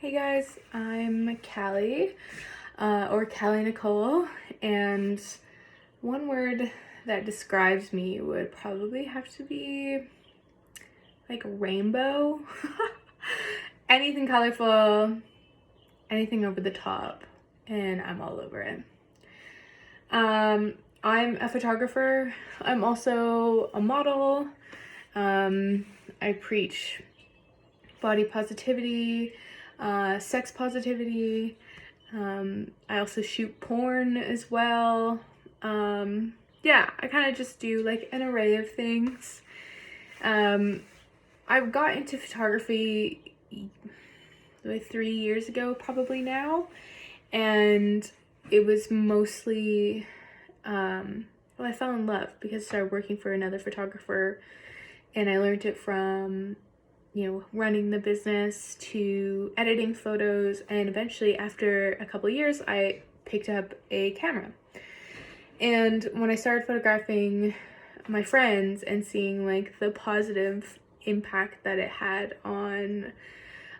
Hey guys, I'm Callie, or Callie Nicole, and one word that describes me would probably have to be like rainbow. Anything colorful, anything over the top, and I'm all over it. I'm a photographer. I'm also a model. I preach body positivity, sex positivity. I also shoot porn as well. Yeah, I kind of just do like an array of things. I got into photography like 3 years ago, probably now, and it was mostly, well, I fell in love because I started working for another photographer, and I learned it from running the business to editing photos, and eventually after a couple of years I picked up a camera. And when I started photographing my friends and seeing like the positive impact that it had on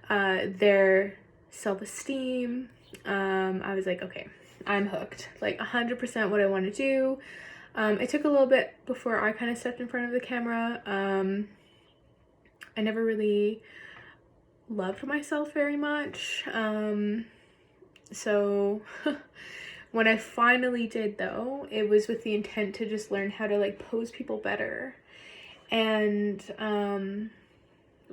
their self-esteem, I was like, okay, I'm hooked, like 100% what I want to do. It took a little bit before I kind of stepped in front of the camera. I never really loved myself very much. So when I finally did though, it was with the intent to just learn how to like pose people better. And when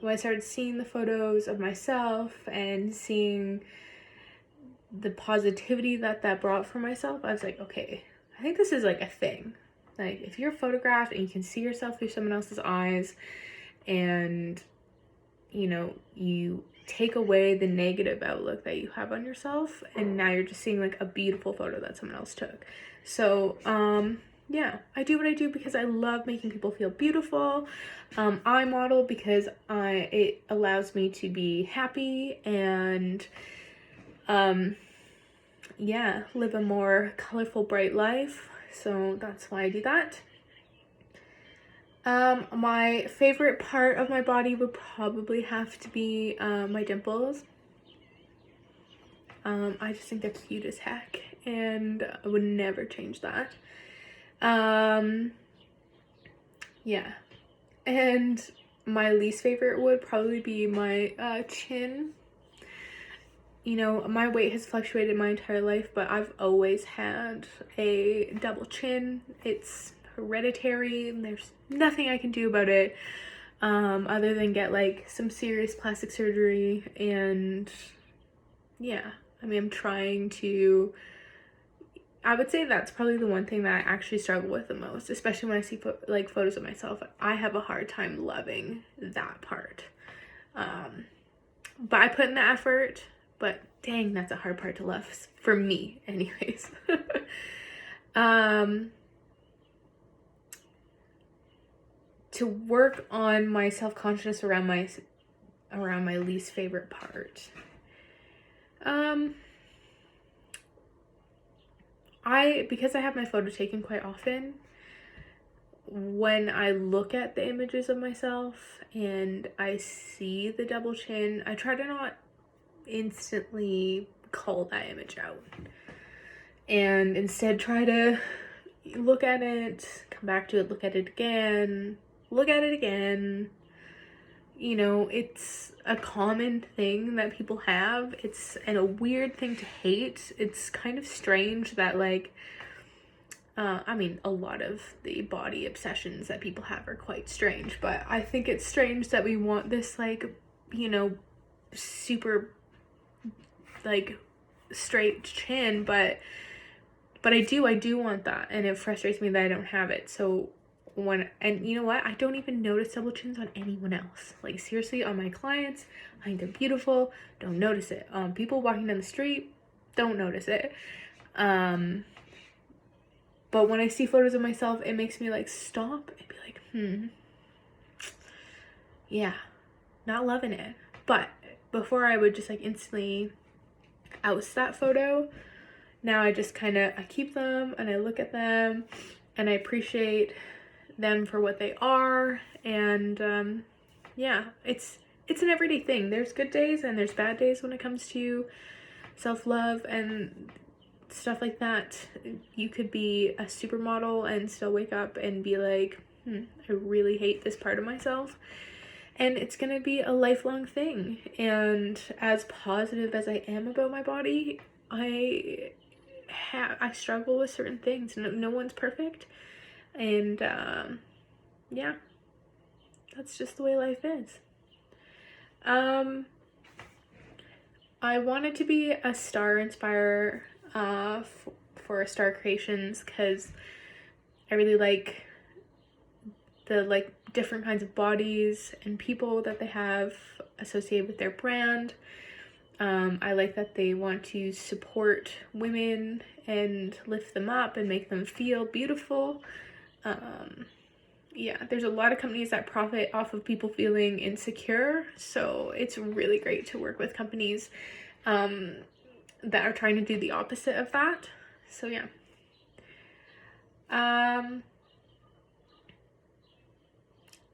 I started seeing the photos of myself and seeing the positivity that brought for myself, I was like, okay, I think this is like a thing. Like if you're photographed and you can see yourself through someone else's eyes, and you take away the negative outlook that you have on yourself, and now you're just seeing like a beautiful photo that someone else took. So yeah, I do what I do because I love making people feel beautiful. I model because it allows me to be happy and yeah, live a more colorful, bright life. So that's why I do that. My favorite part of my body would probably have to be my dimples. I just think they're cute as heck, and I would never change that. Yeah. And my least favorite would probably be my chin. My weight has fluctuated my entire life, but I've always had a double chin. It's hereditary, and there's nothing I can do about it other than get like some serious plastic surgery. And yeah, I mean, I would say that's probably the one thing that I actually struggle with the most, especially when I see like photos of myself. I have a hard time loving that part. But I put in the effort, but dang, that's a hard part to love for me anyways. To work on my self-conscious around my least favorite part. Because I have my photo taken quite often, when I look at the images of myself and I see the double chin, I try to not instantly call that image out, and instead try to look at it, come back to it, look at it again, look at it again. It's a common thing that people have. And a weird thing to hate. It's kind of strange that like, I mean, a lot of the body obsessions that people have are quite strange, but I think it's strange that we want this like, super like straight chin, but I do want that, and it frustrates me that I don't have it. So and you know what? I don't even notice double chins on anyone else. Like seriously, on my clients, I think they're beautiful. Don't notice it. People walking down the street, don't notice it. But when I see photos of myself, it makes me like stop and be like, yeah, not loving it. But before I would just like instantly oust that photo. Now I just I keep them and I look at them and I appreciate them for what they are. And yeah, it's it's an everyday thing. There's good days and there's bad days when it comes to self-love and stuff like that. You could be a supermodel and still wake up and be like, I really hate this part of myself. And it's gonna be a lifelong thing. And as positive as I am about my body, I struggle with certain things. No one's perfect. And yeah, that's just the way life is. I wanted to be a star inspirer for Star Creations because I really like the different kinds of bodies and people that they have associated with their brand. I like that they want to support women and lift them up and make them feel beautiful. Yeah, there's a lot of companies that profit off of people feeling insecure, so it's really great to work with companies that are trying to do the opposite of that. So yeah.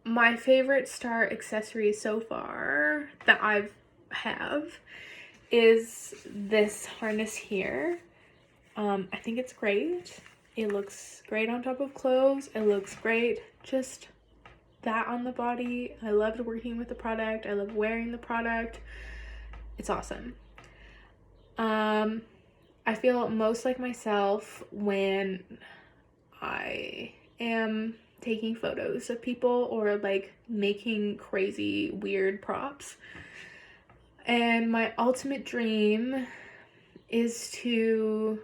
My favorite star accessory so far that I have is this harness here. I think it's great. It looks great on top of clothes. It looks great just that on the body. I loved working with the product. I love wearing the product. It's awesome. I feel most like myself when I am taking photos of people or like making crazy weird props. And my ultimate dream is to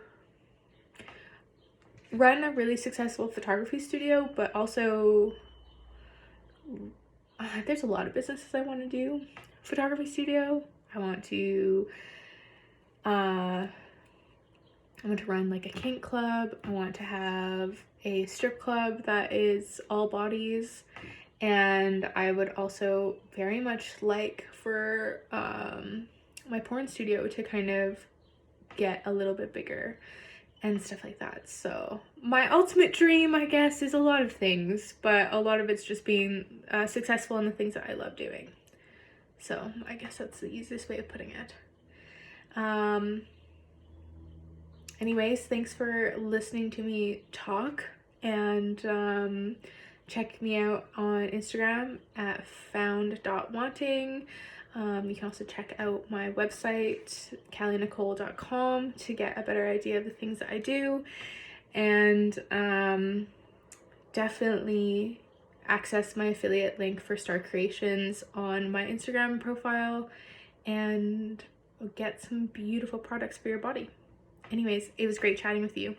run a really successful photography studio, but also there's a lot of businesses I want to do. Photography studio, I want to run like a kink club. I want to have a strip club that is all bodies, and I would also very much like for my porn studio to kind of get a little bit bigger and stuff like that. So my ultimate dream, I guess, is a lot of things, but a lot of it's just being successful in the things that I love doing. So I guess that's the easiest way of putting it. Anyways, thanks for listening to me talk, and check me out on Instagram at found.wanting. You can also check out my website, callienicole.com, to get a better idea of the things that I do, and definitely access my affiliate link for Star Creations on my Instagram profile and get some beautiful products for your body. Anyways, it was great chatting with you.